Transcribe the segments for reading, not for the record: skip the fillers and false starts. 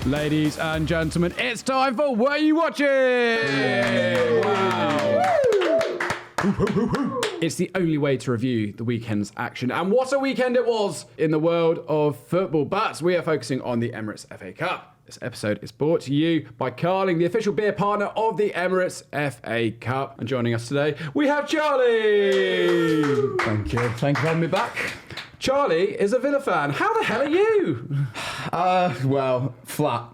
Ladies and gentlemen, it's time for What Are You Watching? Wow. It's the only way to review the weekend's action. And what a weekend it was in the world of football. But we are focusing on the Emirates FA Cup. This episode is brought to you by Carling, the official beer partner of the Emirates FA Cup. And joining us today, we have Charlie. Thank you. Thank you for having me back. Charlie is a Villa fan. How the hell are you? Well, flat.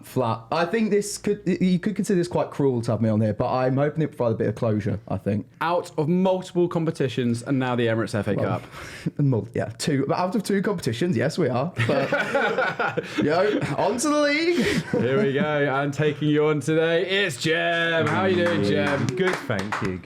I think you could consider this quite cruel to have me on here, but I'm hoping it provides a bit of closure, I think. Out of multiple competitions and now the Emirates FA Cup. Out of two competitions, yes, we are. But, on to the league. Here we go. And taking you on today, it's Jem. How are you doing, Jem? Good, thank you.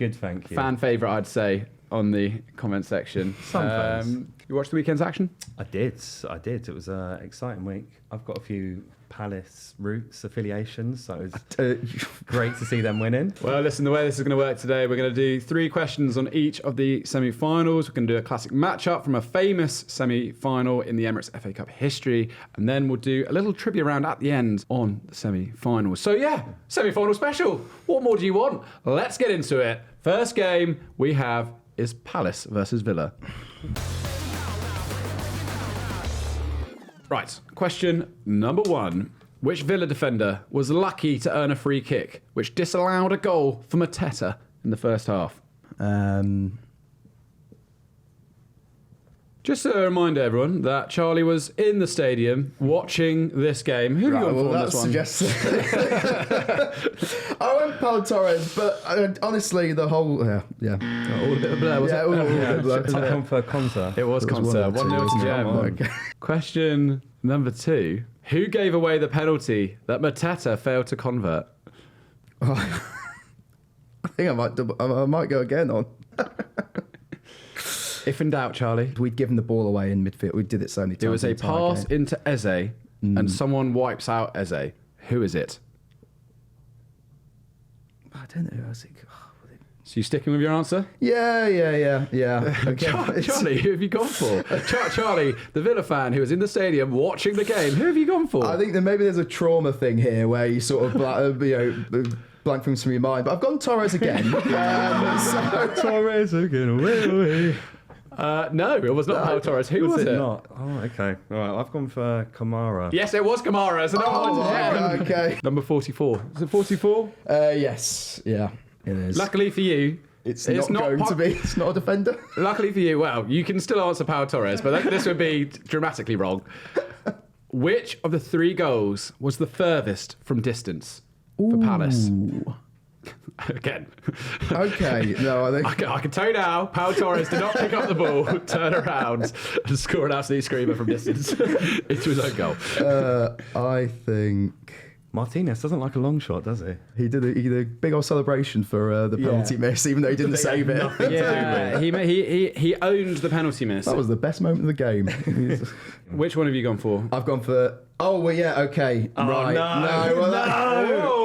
Fan favourite, I'd say, on the comment section. Sometimes. You watched the weekend's action? I did. It was an exciting week. I've got a few Palace roots affiliations, so it was great to see them winning. Well, listen, the way this is going to work today, we're going to do 3 questions on each of the semi-finals. We're going to do a classic matchup from a famous semi-final in the Emirates FA Cup history, and then we'll do a little trivia round at the end on the semi-finals. So yeah, semi-final special. What more do you want? Let's get into it. First game we have is Palace versus Villa. Right, question number 1. Which Villa defender was lucky to earn a free kick, which disallowed a goal for Mateta in the first half? Just a reminder, everyone, that Charlie was in the stadium watching this game. Who have you gone for on this one? I went Pau Torres, but honestly, the whole... all a bit of blur, was it? All a bit of blur. I've gone for Konsa. It was Konsa. 1-0 to Jem. Okay. Question number 2. Who gave away the penalty that Mateta failed to convert? I think I might go again on. If in doubt, Charlie. We'd given the ball away in midfield. We did it so many times. It was a pass into Eze, and someone wipes out Eze. Who is it? I don't know. So you sticking with your answer? Yeah. Okay. Charlie, who have you gone for? Charlie, the Villa fan who was in the stadium watching the game. Who have you gone for? I think that maybe there's a trauma thing here where you sort of blank things from your mind. But I've gone Torres again. Torres again. Away. No, it was not Pau Torres. Who was it? Not? Oh, okay. All right, I've gone for Kamara. Yes, it was Kamara. So okay. Number 44. Is it 44? Yes. Yeah, it is. Luckily for you, it's not going to be. It's not a defender. Luckily for you, well, you can still answer Pau Torres, but this would be dramatically wrong. Which of the 3 goals was the furthest from distance for Palace? Again. Okay. No, I think I can tell you now, Pau Torres did not pick up the ball, turn around, and score an absolute screamer from distance into his own goal. I think Martinez doesn't like a long shot, does he? he did a big old celebration for the penalty miss, even though he didn't save it. Yeah, he owned the penalty miss. That was the best moment of the game. Which one have you gone for? I've gone for. Oh well, yeah. Okay. Oh, right. No.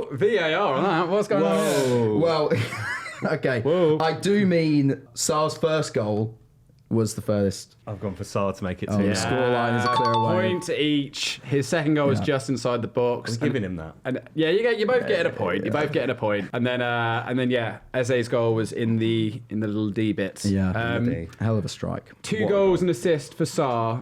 VAR on that. What's going on? Well, okay. Whoa. I do mean Sar's first goal was the furthest. I've gone for Saar to make it The to scoreline is a clear away. Point to each. His second goal was just inside the box. I'm giving him that. And you both getting a point. You both getting a point. And then Eze's goal was in the little D bit. Yeah. Hell of a strike. 2 goals and assist for Sarr.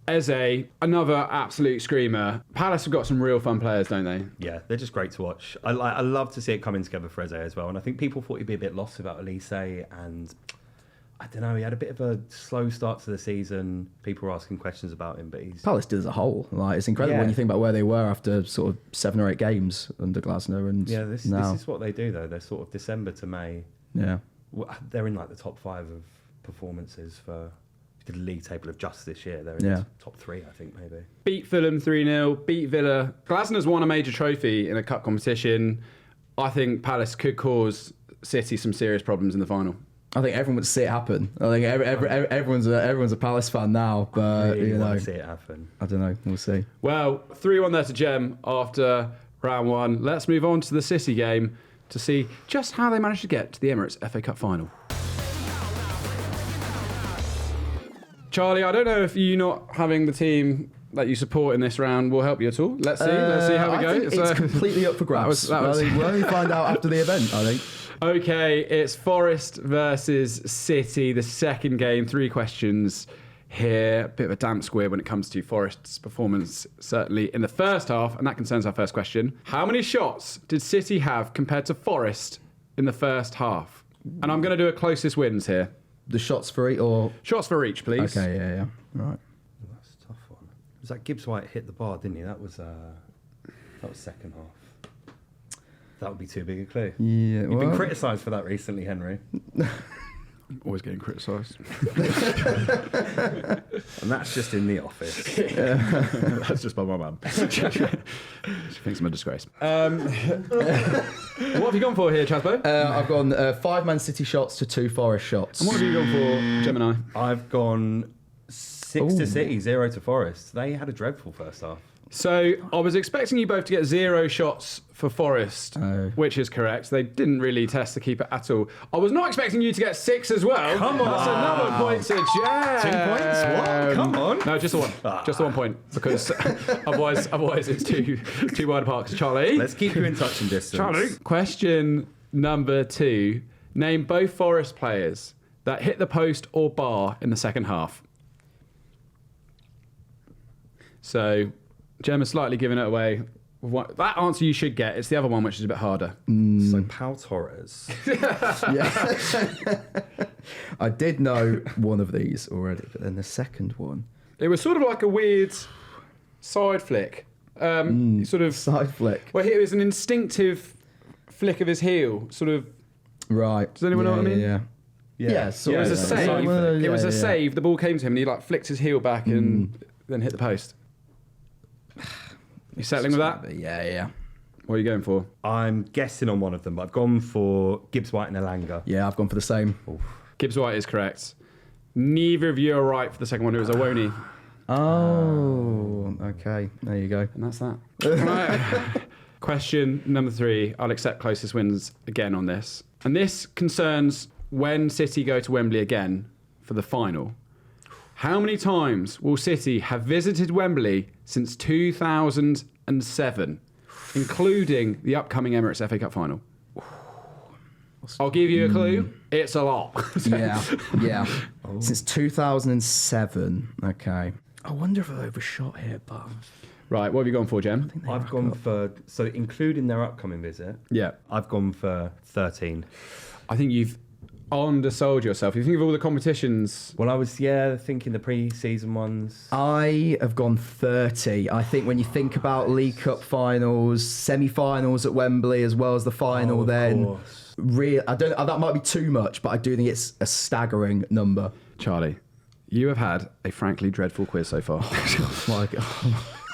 Eze, another absolute screamer. Palace have got some real fun players, don't they? Yeah, they're just great to watch. I love to see it coming together for Eze as well. And I think people thought he'd be a bit lost without Elise. And I don't know, he had a bit of a slow start to the season. People were asking questions about him, but Palace did as a whole. It's incredible when you think about where they were after sort of 7 or 8 games under Glasner. And this is what they do, though. They're sort of December to May. Yeah. They're in the top 5 of performances for the league table of just this year. They're in the top 3, I think, maybe. Beat Fulham 3-0, beat Villa. Glasner's won a major trophy in a cup competition. I think Palace could cause City some serious problems in the final. I think everyone would see it happen. I think everyone's a Palace fan now, but really want to see it happen. I don't know. We'll see. Well, 3-1 there to Jem after round 1. Let's move on to the City game to see just how they managed to get to the Emirates FA Cup final. Charlie, I don't know if you not having the team that you support in this round will help you at all? Let's see. Let's see how we I go. think it's completely up for grabs. that was- We'll only find out after the event, I think. Okay, it's Forest versus City, the second game. 3 questions here. Bit of a damp squib when it comes to Forest's performance, certainly in the first half, and that concerns our first question. How many shots did City have compared to Forest in the first half? And I'm going to do a closest wins here. The shots for each, or Shots for each, please. okay, yeah, right. That's a tough one. Was that Gibbs-white hit the bar, didn't he? That was second half. That would be too big a clue. Yeah, You've been criticised for that recently, Henry. Always getting criticised. And that's just in the office. That's just by my mum. She thinks I'm a disgrace. What have you gone for here, Chasbo? I've gone 5 Man City shots to 2 Forest shots. And what have you gone for, Gemini? I've gone 6 to City, 0 to Forest. They had a dreadful first half. So I was expecting you both to get 0 shots for Forest, which is correct. They didn't really test the keeper at all. I was not expecting you to get 6 as well. Come on. That's another point to Jam. 2 points? What? Come on. No, just the one. Just the 1 point. Because otherwise it's too wide apart. Charlie. Let's keep you in touch and distance. Charlie. Question number 2. Name both Forest players that hit the post or bar in the second half. So Gemma's slightly giving it away. That answer you should get. It's the other one, which is a bit harder. So Pau Torres. Yeah. I did know one of these already, but then the second one. It was sort of like a weird side flick. Sort of Side flick. Well, it was an instinctive flick of his heel. Sort of. Right. Does anyone know what I mean? Yeah. Yeah. Sort It was a of. save. Well, It was yeah, a yeah. save. The ball came to him, and he like flicked his heel back and then hit the post. You settling with that? Yeah. What are you going for? I'm guessing on one of them, but I've gone for Gibbs-white and Elanga. Yeah, I've gone for the same. Gibbs-white is correct. Neither of you are right for the second one. It was Awoni. Oh, okay. There you go. And that's that. Right. Question number 3. I'll accept closest wins again on this. And this concerns when City go to Wembley again for the final. How many times will City have visited Wembley since 2007, including the upcoming Emirates FA Cup final? I'll give you a clue. It's a lot. Yeah. Since 2007. Okay. I wonder if I overshot here, but Right, what have you gone for, Jem? I've gone for, so including their upcoming visit, Yeah. I've gone for 13. I think you've undersold yourself. You think of all the competitions. Well, I was, thinking the pre-season ones. I have gone 30. I think when you think about League Cup finals, semi-finals at Wembley, as well as the final, Of then course. I don't. That might be too much, but I do think it's a staggering number. Charlie, you have had a frankly dreadful quiz so far. My God.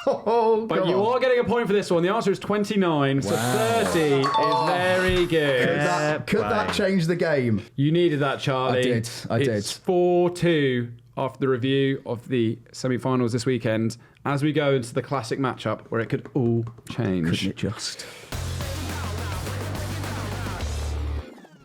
Oh, But God. you are getting a point for this one. The answer is 29, so 30 is very good. Could that change the game? You needed that, Charlie. I did. It's 4-2 after the review of the semi-finals this weekend as we go into the classic matchup where it could all change. Couldn't it just?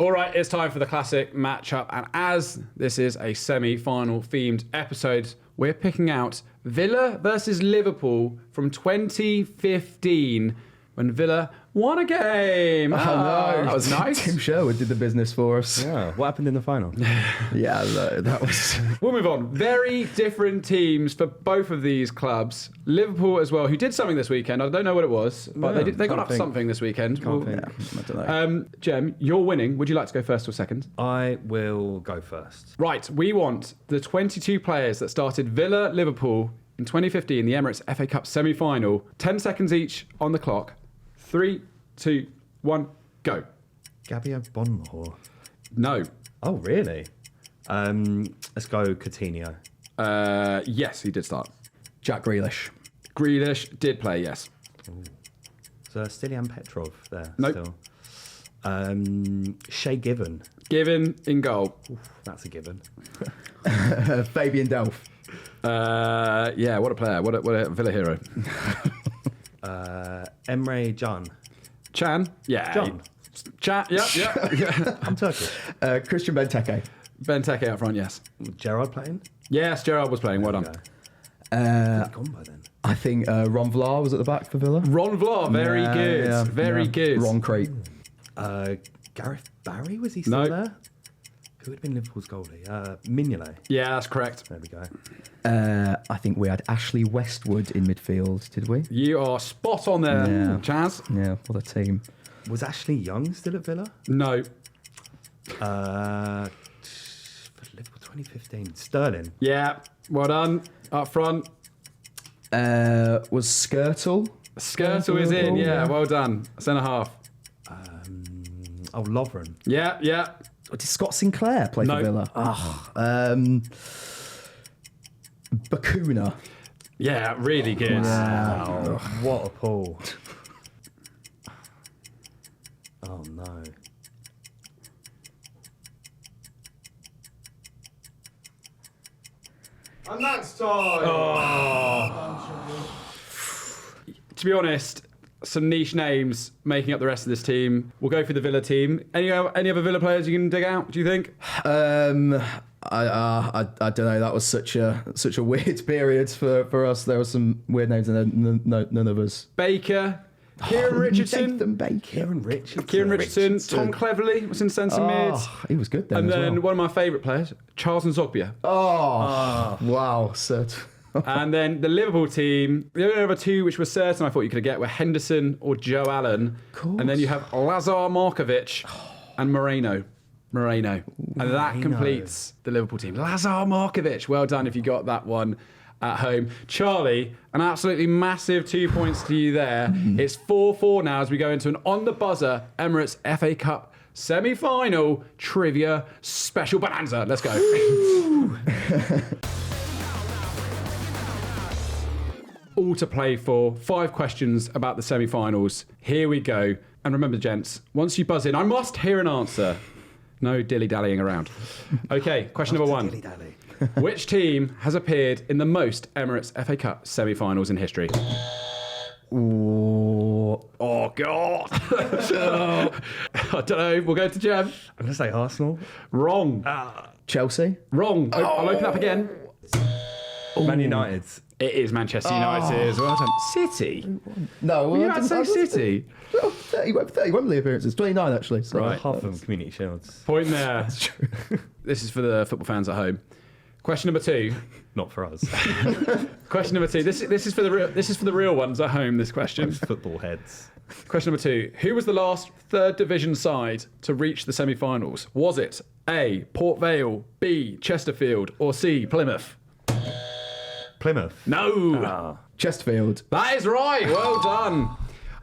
All right, it's time for the classic matchup. And as this is a semi-final themed episode, we're picking out Villa versus Liverpool from 2015 when Villa won a game. Oh, no. That was nice. Tim Sherwood did the business for us. Yeah. What happened in the final? Yeah, that was... We'll move on. Very different teams for both of these clubs. Liverpool as well, who did something this weekend. I don't know what it was, but No, they got can't up think. something this weekend. Can't think. I don't know. Jem, you're winning. Would you like to go first or second? I will go first. Right, we want the 22 players that started Villa Liverpool in 2015, the Emirates FA Cup semi-final. 10 seconds each on the clock. 3, 2, 1, go. Gabby Bonmore. No. Oh, really? Let's go Coutinho. Yes, he did start. Jack Grealish. Grealish did play, yes. So Stilian Petrov there. Nope. Still. Shea Given. Given in goal. That's a given. Fabian Delph. Yeah, what a player. What a Villa hero. Emre Can. Chan. Yeah. John. Chan. Yeah. I'm Turkish. Christian Benteke. Benteke up front, yes. Gerard playing? Yes, Gerard was playing. Well done. He's gone by then. I think Ron Vlaar was at the back for Villa. Ron Vlaar, very good. Very good. Ron Crate. Gareth Barry, was he still there? Who would have been Liverpool's goalie? Mignolet. Yeah, that's correct. There we go. I think we had Ashley Westwood in midfield, did we? You are spot on there, Chaz. Yeah, what a team. Was Ashley Young still at Villa? No. For Liverpool 2015. Sterling. Yeah, well done. Up front. Was Skirtle? Skirtle is in, yeah, well done. Centre half. Lovren. Yeah. Did Scott Sinclair play for Villa? Bakuna. Yeah, really good. Wow. What a pull. Oh, no. And that's time. To be honest, some niche names making up the rest of this team. We'll go for the Villa team. Any other Villa players you can dig out, do you think? I don't know. That was such a weird period for us. There were some weird names, and none of us. Baker, Kieran Richardson. Nathan Baker. Kieran Richardson. Tom Cleverley was in centre mid. He was good then. And as then well. one of my favourite players, Charles Nzogbia. Wow, And then the Liverpool team, the only other two which were certain I thought you could get were Henderson or Joe Allen. And then you have Lazar Markovic and Moreno. And that completes the Liverpool team. Lazar Markovic, well done if you got that one at home. Charlie, an absolutely massive 2 points to you there. It's 4-4 now as we go into an on-the-buzzer Emirates FA Cup semi-final trivia special bonanza. Let's go. All to play for. 5 questions about the semi-finals. Here we go. And remember, gents, once you buzz in, I must hear an answer. No dilly-dallying around. Okay, question number 1. Dilly-dally. Which team has appeared in the most Emirates FA Cup semi-finals in history? Ooh. Oh, God. I don't know. We'll go to Jeb. I'm going to say Arsenal. Wrong. Chelsea. Wrong. I'll open up again. Man United. It is Manchester United. Well done. City? No, well, You had to say City. 30 Wembley appearances. 29 actually. So Right. Half of them Community Shields. Point there. That's true. This is for the football fans at home. Question number 2. Not for us. Question number 2. This is for the real ones at home. This question. Football heads. Question number 2. Who was the last third division side to reach the semi-finals? Was it A, Port Vale, B, Chesterfield, or C, Plymouth? Plymouth. No. Chesterfield. That is right. Well done.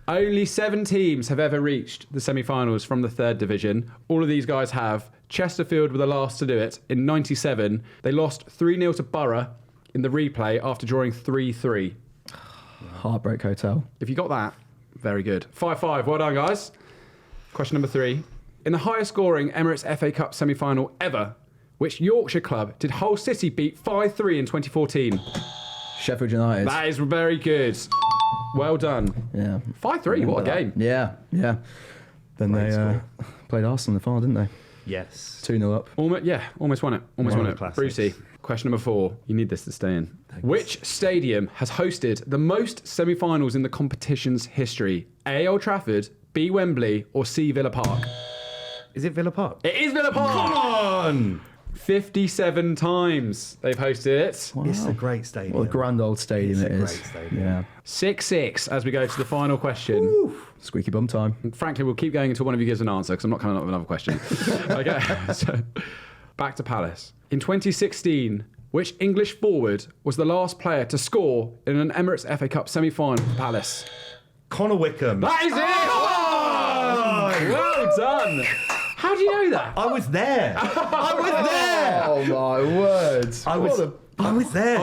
Only 7 teams have ever reached the semi-finals from the third division. All of these guys have. Chesterfield were the last to do it in '97. They lost 3-0 to Borough in the replay after drawing 3-3. Heartbreak Hotel. If you got that, very good. 5-5. Well done, guys. Question number 3. In the highest scoring Emirates FA Cup semi-final ever, which Yorkshire club did Hull City beat 5-3 in 2014? Sheffield United. That is very good. Well done. Yeah. 5-3. What a game. Yeah. Then Great they played Arsenal in the final, didn't they? Yes. 2-0 up. Almost won it. Almost won it. Classics. Brucey. Question number 4. You need this to stay in. Which stadium has hosted the most semi-finals in the competition's history? A, Old Trafford, B, Wembley, or C, Villa Park? Is it Villa Park? It is Villa Park! Come on! 57 times they've hosted it. Wow. It's a great stadium. What a grand old stadium It's it a is. great stadium. Yeah. 6-6 as we go to the final question. Squeaky bum time. Frankly, we'll keep going until one of you gives an answer because I'm not coming up with another question. Okay, so back to Palace. In 2016, which English forward was the last player to score in an Emirates FA Cup semi-final for Palace? Connor Wickham. That is it! Oh, well done! How do you know that? I was there. I was there. Oh my word. I was there. I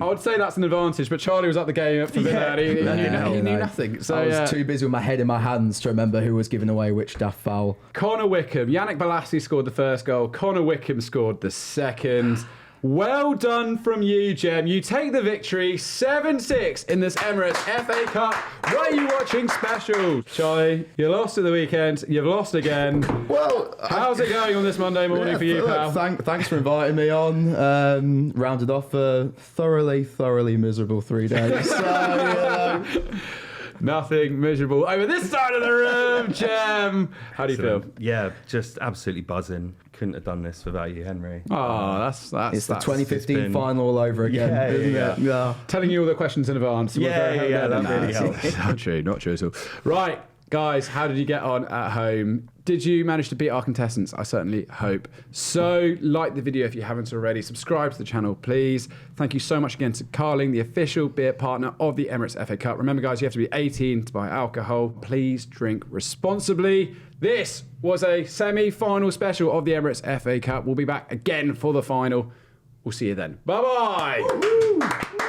would say that's an advantage, but Charlie was at the game for Villa and he knew nothing. So I was too busy with my head in my hands to remember who was giving away which daft foul. Connor Wickham. Yannick Bolasie scored the first goal. Connor Wickham scored the second. Well done from you, Jem. You take the victory 7-6 in this Emirates FA Cup. What are you watching special? Charlie, you lost at the weekend. You've lost again. Well, how's it going on this Monday morning for you, pal? Thanks for inviting me on. Rounded off a thoroughly miserable 3 days. So, Nothing miserable over this side of the room, Jem. How do you feel? Yeah, just absolutely buzzing. Couldn't have done this without you, Henry. Oh, that's it's the 2015 final all over again, isn't it? Yeah. Telling you all the questions in advance. Yeah, that really helps. Not true at all. Right, guys, how did you get on at home? Did you manage to beat our contestants? I certainly hope so. Like the video if you haven't already. Subscribe to the channel, please. Thank you so much again to Carling, the official beer partner of the Emirates FA Cup. Remember, guys, you have to be 18 to buy alcohol. Please drink responsibly. This was a semi-final special of the Emirates FA Cup. We'll be back again for the final. We'll see you then. Bye-bye.